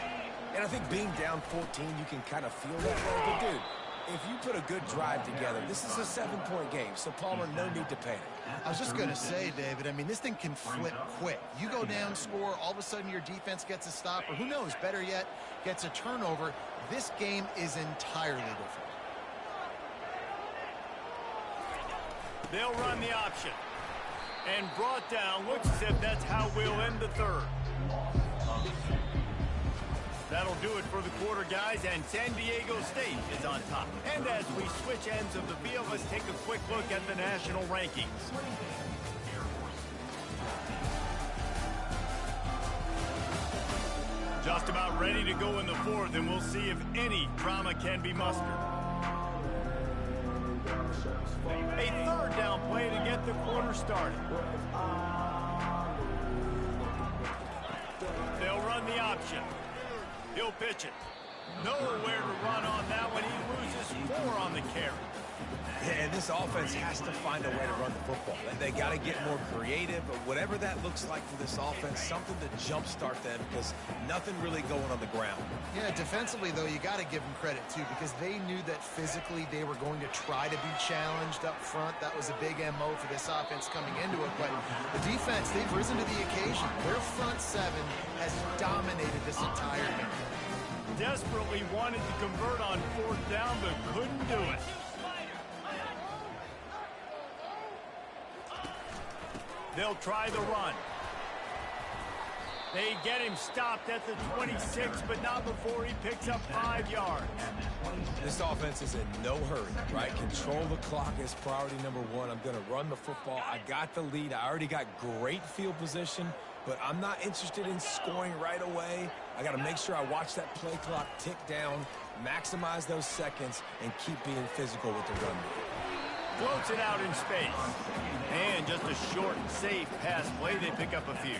And I think being down 14, you can kind of feel that way. But, dude, if you put a good drive together, this is a 7-point game, so Palmer, no need to panic. I was just going to say, David, I mean, this thing can flip quick. You go down, score, all of a sudden your defense gets a stop, or who knows, better yet, gets a turnover. This game is entirely different. They'll run the option. And brought down, looks as if that's how we'll end the 3rd. That'll do it for the quarter, guys, and San Diego State is on top. And as we switch ends of the field, let's take a quick look at the national rankings. Just about ready to go in the 4th, and we'll see if any drama can be mustered. A 3rd down play to get the quarter started. They'll run the option. He'll pitch it. Nowhere to run on that one. He loses 4 on the carry. Yeah, and this offense has to find a way to run the football. They got to get more creative, or whatever that looks like for this offense, something to jumpstart them, because nothing really going on the ground. Yeah, defensively, though, you got to give them credit, too, because they knew that physically they were going to try to be challenged up front. That was a big MO for this offense coming into it. But the defense, they've risen to the occasion. Their front seven has dominated this entire game. Desperately wanted to convert on 4th down, but couldn't do it. They'll try the run. They get him stopped at the 26, but not before he picks up 5 yards. This offense is in no hurry, right? Control the clock is priority number one. I'm going to run the football. I got the lead. I already got great field position, but I'm not interested in scoring right away. I got to make sure I watch that play clock tick down, maximize those seconds, and keep being physical with the run. Floats it out in space. And just a short, safe pass play, they pick up a few.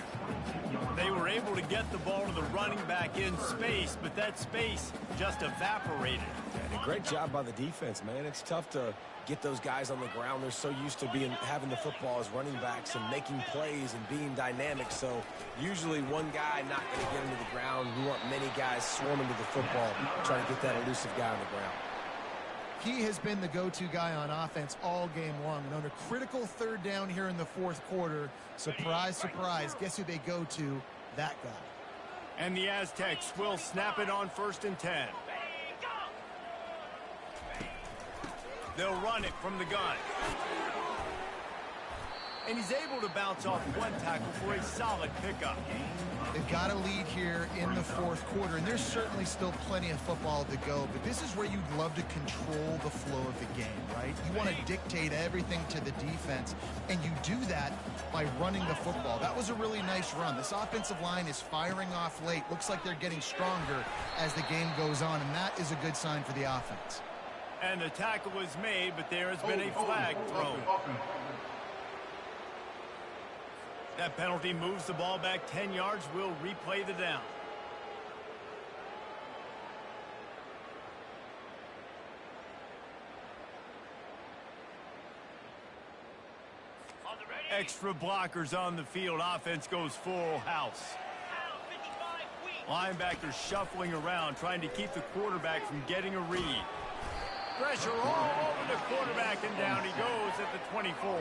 They were able to get the ball to the running back in space, but that space just evaporated. And a great job by the defense, man. It's tough to get those guys on the ground. They're so used to having the football as running backs and making plays and being dynamic. So usually one guy not going to get him to the ground. You want many guys swarming to the football, trying to get that elusive guy on the ground. He has been the go-to guy on offense all game long. And on a critical 3rd down here in the 4th quarter, surprise, surprise, guess who they go to? That guy. And the Aztecs will snap it on 1st and 10. They'll run it from the gun. And he's able to bounce off one tackle for a solid pickup. They've got a lead here in the 4th quarter, and there's certainly still plenty of football to go, but this is where you'd love to control the flow of the game, right? You want to dictate everything to the defense, and you do that by running the football. That was a really nice run. This offensive line is firing off late. Looks like they're getting stronger as the game goes on, and that is a good sign for the offense. And the tackle was made, but there has been a flag thrown. That penalty moves the ball back 10 yards. We'll replay the down. Extra blockers on the field. Offense goes full house. Linebackers shuffling around, trying to keep the quarterback from getting a read. Pressure all over the quarterback, and down he goes at the 24.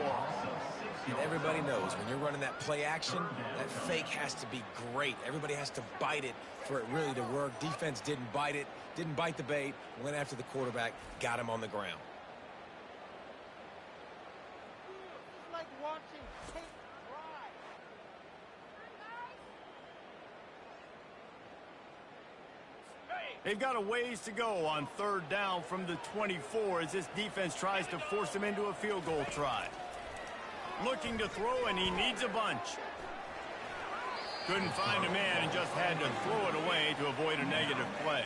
And everybody knows when you're running that play action, that fake has to be great. Everybody has to bite it for it really to work. Defense didn't bite it, didn't bite the bait, went after the quarterback, got him on the ground. Like watching tape dry. They've got a ways to go on 3rd down from the 24 as this defense tries to force them into a field goal try. Looking to throw, and he needs a bunch. Couldn't find a man and just had to throw it away to avoid a negative play.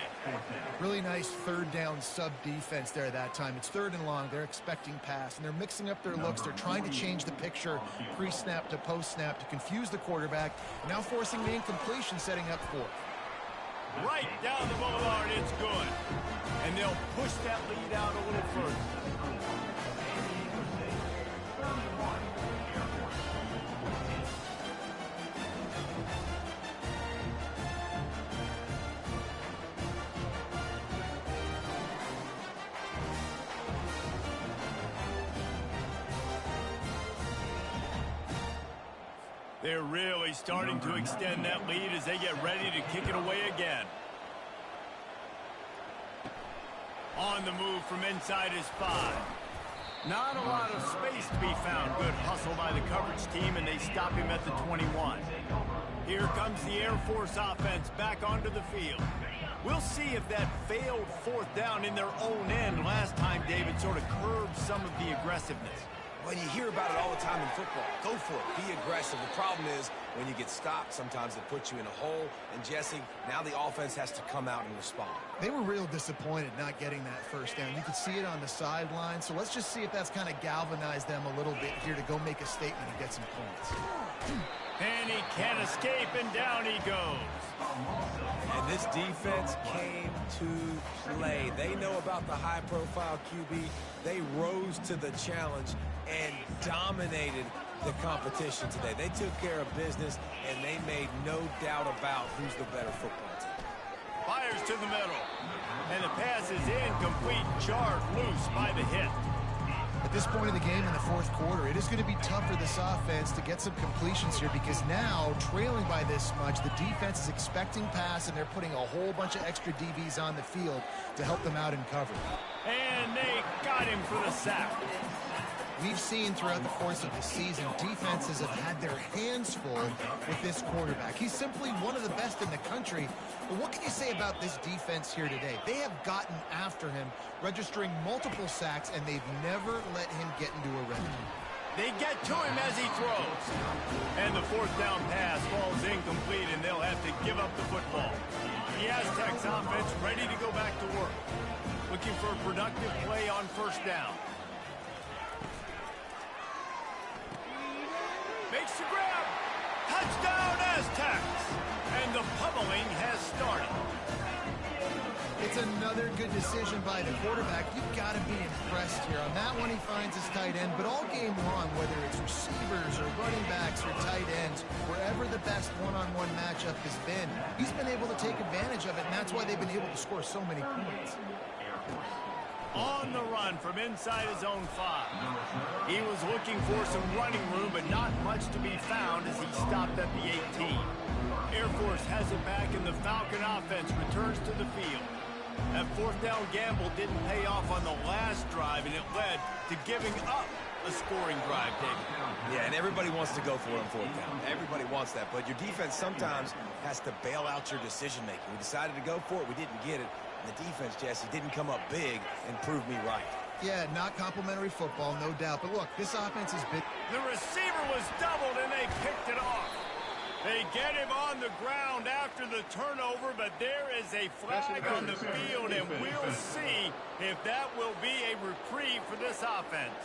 Really nice 3rd down sub defense there that time. It's 3rd and long. They're expecting pass, and they're mixing up their looks. They're trying to change the picture pre-snap to post-snap to confuse the quarterback. Now forcing the incompletion, setting up 4th. Right down the boulevard, it's good. And they'll push that lead out a little further. They're really starting to extend that lead as they get ready to kick it away again. On the move from inside his 5. Not a lot of space to be found. Good hustle by the coverage team, and they stop him at the 21. Here comes the Air Force offense back onto the field. We'll see if that failed 4th down in their own end last time, David, sort of curbed some of the aggressiveness. Well, you hear about it all the time in football. Go for it. Be aggressive. The problem is when you get stopped, sometimes it puts you in a hole. And, Jesse, now the offense has to come out and respond. They were real disappointed not getting that 1st down. You could see it on the sideline. So let's just see if that's kind of galvanized them a little bit here to go make a statement and get some points. And he can't escape, and down he goes. And this defense came to play. They know about the high-profile QB. They rose to the challenge and dominated the competition today. They took care of business, and they made no doubt about who's the better football team. Fires to the middle. And the pass is incomplete, jarred loose by the hit. At this point in the game in the fourth quarter, it is going to be tough for this offense to get some completions here because now, trailing by this much, the defense is expecting pass, and they're putting a whole bunch of extra DBs on the field to help them out in cover. And they got him for the sack. We've seen throughout the course of the season, defenses have had their hands full with this quarterback. He's simply one of the best in the country. But what can you say about this defense here today? They have gotten after him, registering multiple sacks, and they've never let him get into a rhythm. They get to him as he throws. And the fourth down pass falls incomplete, and they'll have to give up the football. The Aztecs offense ready to go back to work. Looking for a productive play on first down. Makes the grab. Touchdown, Aztecs. And the pummeling has started. It's another good decision by the quarterback. You've got to be impressed here. On that one, he finds his tight end. But all game long, whether it's receivers or running backs or tight ends, wherever the best one-on-one matchup has been, he's been able to take advantage of it, and that's why they've been able to score so many points. On the run from inside his own 5. He was looking for some running room, but not much to be found as he stopped at the 18. Air Force has it back, and the Falcon offense returns to the field. That fourth down gamble didn't pay off on the last drive, and it led to giving up a scoring drive, David. Yeah, and everybody wants to go for it on fourth down. Everybody wants that, but your defense sometimes has to bail out your decision-making. We decided to go for it. We didn't get it. The defense, Jesse, didn't come up big and prove me right. Yeah, not complimentary football, no doubt. But look, this offense has been... The receiver was doubled, and they picked it off. They get him on the ground after the turnover, but there is a flag on the field, and we'll see if that will be a reprieve for this offense.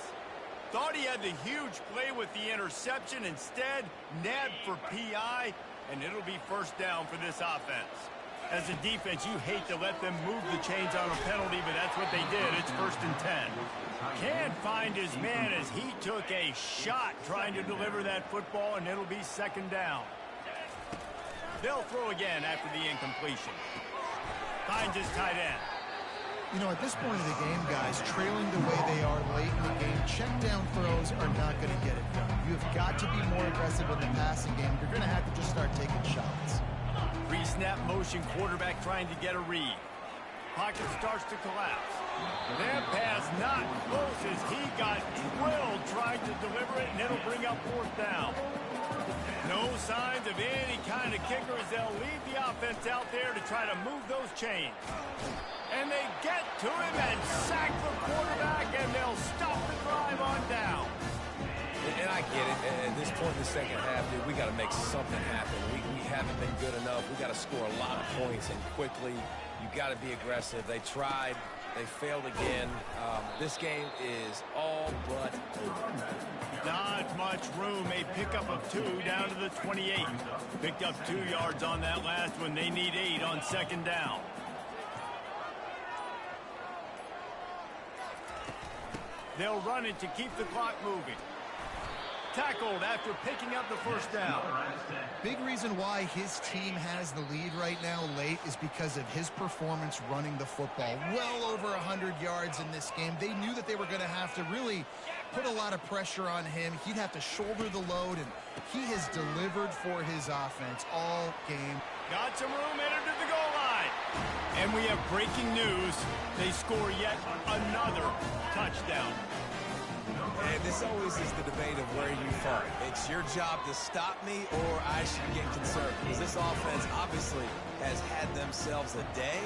Thought he had the huge play with the interception. Instead, nabbed for PI, and it'll be first down for this offense. As a defense, you hate to let them move the chains on a penalty, but that's what they did. It's 1st and 10. Can't find his man as he took a shot trying to deliver that football, and it'll be 2nd down. They'll throw again after the incompletion. Finds his tight end. You know, at this point of the game, guys, trailing the way they are late in the game, check down throws are not going to get it done. You have got to be more aggressive in the passing game. You're going to have to just start taking shots. Pre-snap motion, quarterback trying to get a read. Pocket starts to collapse. That pass not close as he got drilled trying to deliver it, and it'll bring up 4th down. No signs of any kind of kicker as they'll leave the offense out there to try to move those chains. And they get to him and sack the quarterback, and they'll stop the drive on down. And I get it. At this point in the second half, dude, we got to make something happen. We haven't been good enough. We got to score a lot of points and quickly. You got to be aggressive. They tried. They failed again. This game is all but over. Not much room. A pickup of 2 down to the 28. Picked up 2 yards on that last one. They need 8 on 2nd down. They'll run it to keep the clock moving. Tackled after picking up the 1st down. Big reason why his team has the lead right now late is because of his performance running the football. Well over 100 yards in this game. They knew that they were going to have to really put a lot of pressure on him. He'd have to shoulder the load, and he has delivered for his offense all game. Got some room, entered to the goal line. And we have breaking news. They score yet another touchdown. And this always is the debate of where you fall. It's your job to stop me, or I should get concerned. Because this offense obviously has had themselves a day.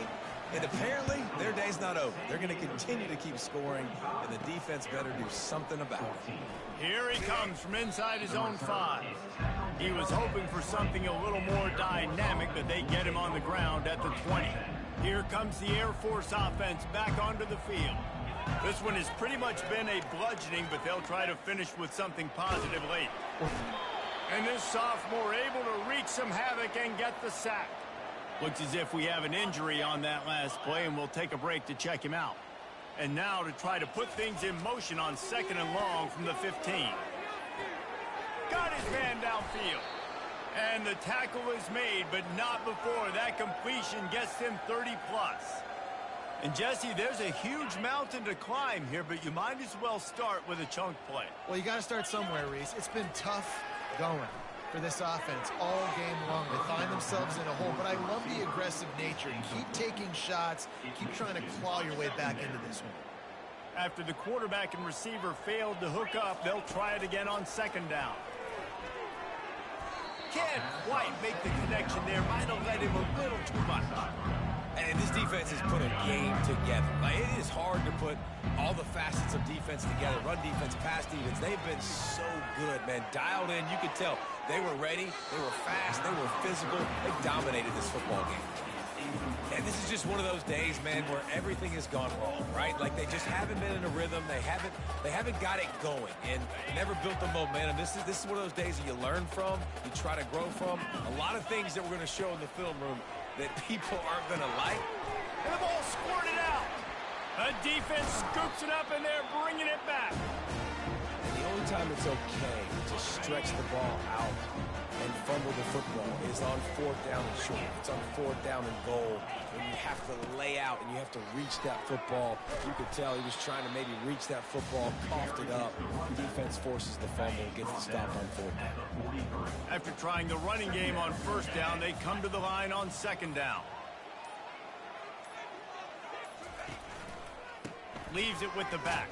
And apparently, their day's not over. They're going to continue to keep scoring, and the defense better do something about it. Here he comes from inside his own 5. He was hoping for something a little more dynamic, but they get him on the ground at the 20. Here comes the Air Force offense back onto the field. This one has pretty much been a bludgeoning, but they'll try to finish with something positive late. And this sophomore able to wreak some havoc and get the sack. Looks as if we have an injury on that last play, and we'll take a break to check him out. And now to try to put things in motion on 2nd and long from the 15. Got his man downfield. And the tackle is made, but not before that completion gets him 30-plus. And, Jesse, there's a huge mountain to climb here, but you might as well start with a chunk play. Well, you got to start somewhere, Reese. It's been tough going for this offense all game long. They find themselves in a hole, but I love the aggressive nature. Keep taking shots. Keep trying to claw your way back into this one. After the quarterback and receiver failed to hook up, they'll try it again on 2nd down. Can't quite make the connection there. Might have led him a little too much. And this defense has put a game together. Like, it is hard to put all the facets of defense together. Run defense, pass defense. They've been so good, man. Dialed in. You could tell they were ready. They were fast. They were physical. They dominated this football game. And this is just one of those days, man, where everything has gone wrong, right? Like, they just haven't been in a rhythm. They haven't got it going and never built the momentum. This is one of those days that you learn from, you try to grow from. A lot of things that we're going to show in the film room that people aren't going to like. And the ball squirted out. The defense scoops it up, and they're bringing it back. And the only time it's okay to stretch the ball out and fumble the football is on 4th down and short. It's on 4th down and goal, when you have to lay out and you have to reach that football. You could tell he was trying to maybe reach that football, coughed it up. The defense forces the fumble and gets the stop on 4th down. After trying the running game on 1st down, they come to the line on 2nd down. Leaves it with the back.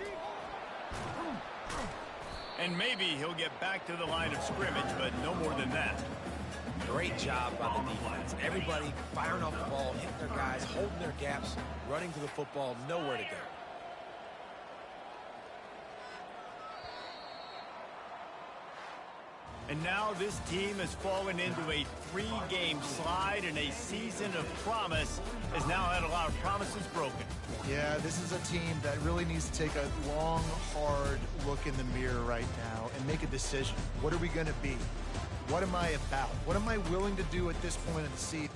And maybe he'll get back to the line of scrimmage, but no more than that. Great job by the defense. Everybody firing off the ball, hitting their guys, holding their gaps, running to the football, nowhere to go. And now this team has fallen into a 3-game slide, and a season of promise has now had a lot of promises broken. Yeah, this is a team that really needs to take a long, hard look in the mirror right now and make a decision. What are we going to be? What am I about? What am I willing to do at this point in the season?